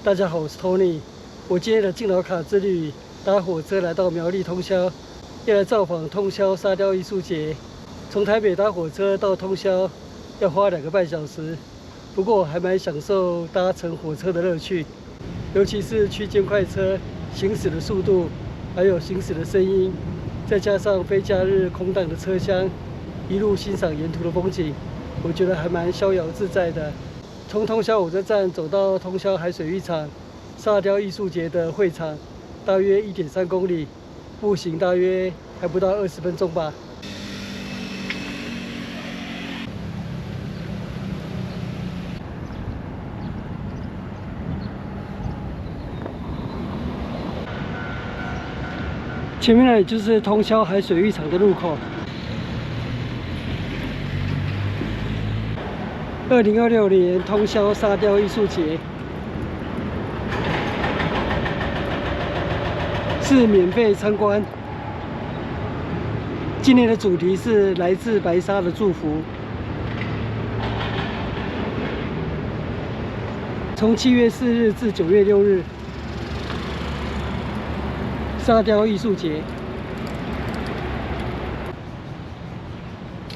大家好，我是 Tony。我今天的敬老卡之旅，搭火車來到苗栗通霄，要來造訪通霄沙雕藝術節。從台北搭火車到通霄要花2個半小時，不過我還蠻享受搭乘火車的樂趣，尤其是区間快車行駛的速度，還有行駛的聲音，再加上非假日空蕩的車廂，一路欣賞沿途的風景，我覺得還蠻逍遙自在的。從通霄火車站走到通霄海水浴場沙雕藝術節的會場，大約1.3公里，步行大約還不到20分鐘吧。前面那裡就是通霄海水浴場的入口。2026年通霄沙雕藝術節是免費參觀。今年的主題是來自白沙的祝福。從7月4日至9月6日，沙雕藝術節。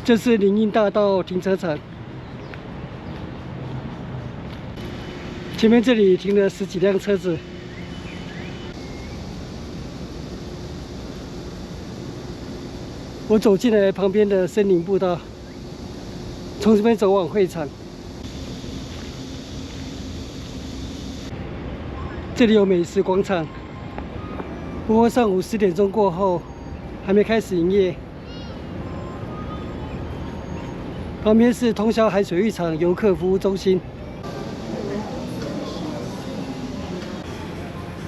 這是林蔭大道停車場。前面這裡停了10幾輛車子。我走進來旁邊的森林步道，從這邊走往會場。這裡有美食廣場，不過上午10點鐘過後還沒開始營業。旁邊是通霄海水浴場遊客服務中心。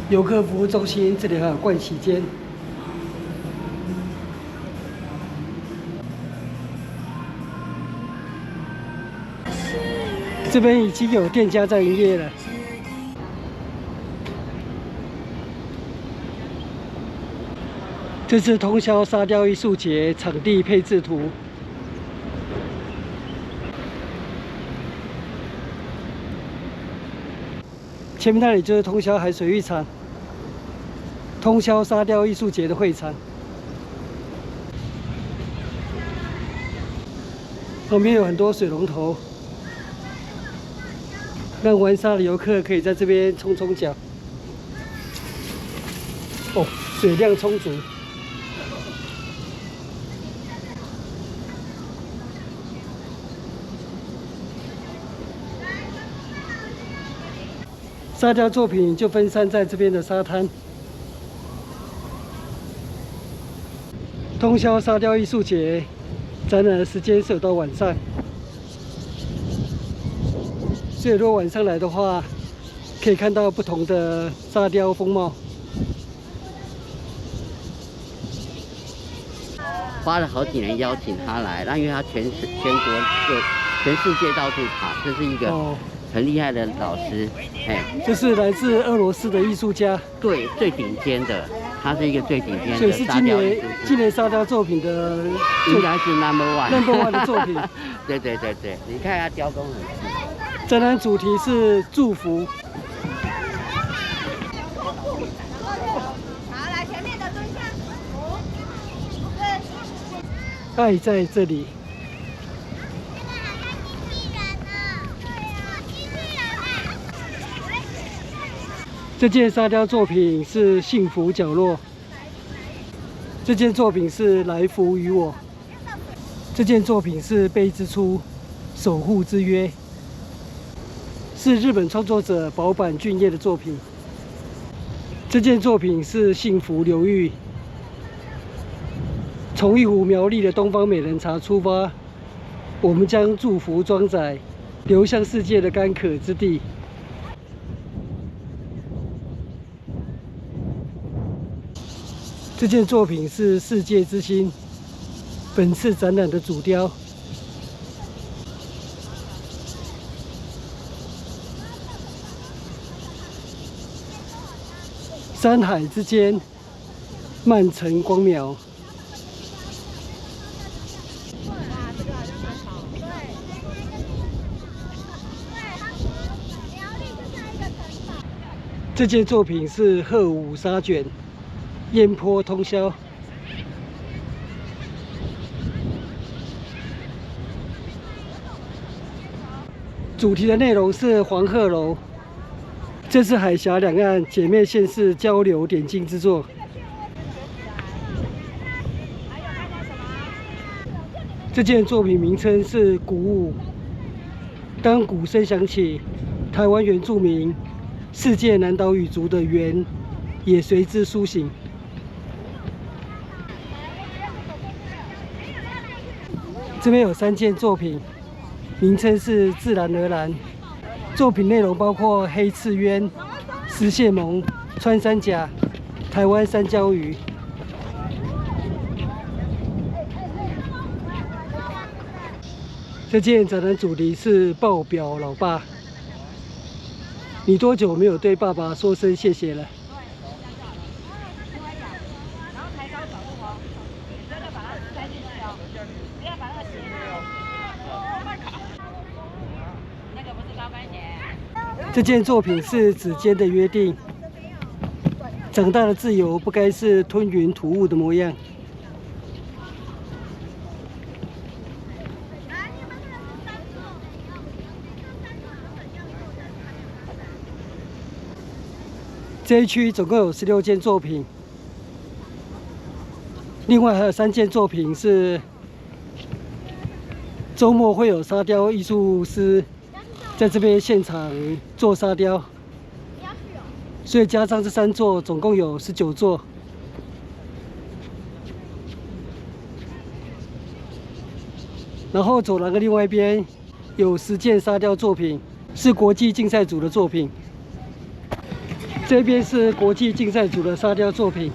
遊客服務中心這裡還有盥洗間。這邊已經有店家在營業了。這是通霄沙雕藝術節場地配置圖。前面那裡就是通霄海水浴場。通霄沙雕藝術節的會場，旁邊有很多水龍頭，讓玩沙的遊客可以在這邊沖沖腳。哦，水量充足。沙雕作品就分散在這邊的沙灘。通霄沙雕藝術節展覽的時間是有到晚上，所以如果晚上來的話，可以看到不同的沙雕風貌。花了好幾年邀請他來，因為他全世界到處跑，這是一個很厲害的老師，这是來自俄羅斯的藝術家，對，最頂尖的。他是一個最頂尖的，所以是今年沙雕作品的，應該是 number one 的作品。對，你看他雕工很細。展覽主題是祝福。好，來前面的蹲下。愛在這裡。這件沙雕作品是幸福角落。這件作品是來福於我。這件作品是悲之初，守護之約，是日本創作者保坂俊業的作品。這件作品是幸福流域。從一壺苗栗的東方美人茶出發，我們將祝福裝載，流向世界的乾渴之地。這件作品是世界之心，本次展覽的主雕。山海之間，漫成光苗。這件作品是鶴舞紗卷，煙波通宵。主題的內容是黃鶴樓，這是海峽兩岸姐妹縣市交流點睛之作。這件作品名稱是鼓舞。當鼓聲響起，台灣原住民世界南島語族的猿也隨之甦醒。這邊有3件作品，名稱是自然而然。作品內容包括黑翅鳶、食蟹獴、穿山甲、台灣山椒魚。這件展覽主題是報表老爸。你多久沒有對爸爸說聲謝謝了？這件作品是指尖的約定。長大的自由不該是吞雲吐霧的模樣。這一區總共有16件作品，另外還有3件作品是周末會有沙雕藝術師在這邊現場做沙雕，所以加上這3座，總共有19座。然後走廊的另外一邊有10件沙雕作品，是國際競賽組的作品。這邊是國際競賽組的沙雕作品。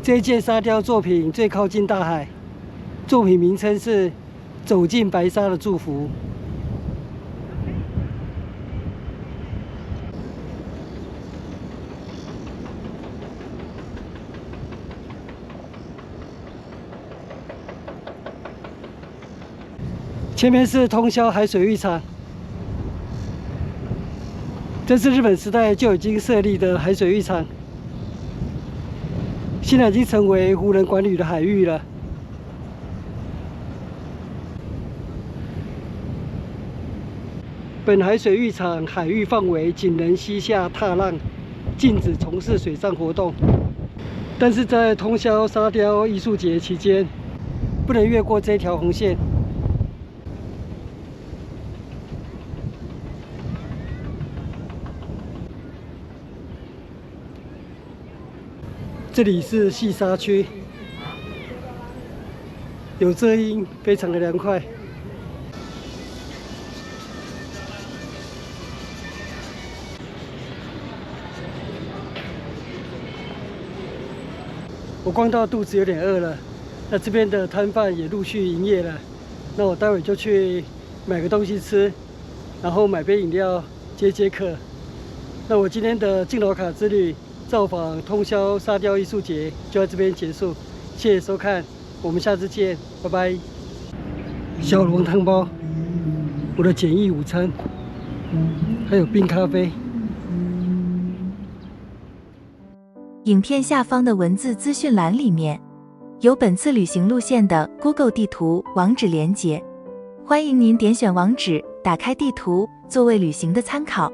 這一件沙雕作品最靠近大海，作品名稱是《走進白沙的祝福》。前面是通霄海水浴場，這是日本時代就已經設立的海水浴场。現在已經成為無人管理的海域了。本海水浴場海域範圍僅能溪下踏浪，禁止從事水上活動。但是在通霄沙雕藝術節期間，不能越過這條紅線。這裡是細沙區，有遮陰，非常的涼快。我逛到肚子有點餓了，那這邊的攤販也陸續營業了，那我待會就去買個東西吃，然後買杯飲料解渴。那我今天的敬老卡之旅，造訪通霄沙雕藝術節就在這邊結束，謝謝收看，我們下次見，拜拜。小籠湯包，我的簡易午餐，還有冰咖啡。影片下方的文字資訊欄裡面有本次旅行路線的 Google 地圖網址連結，歡迎您點選網址，打開地圖作為旅行的參考。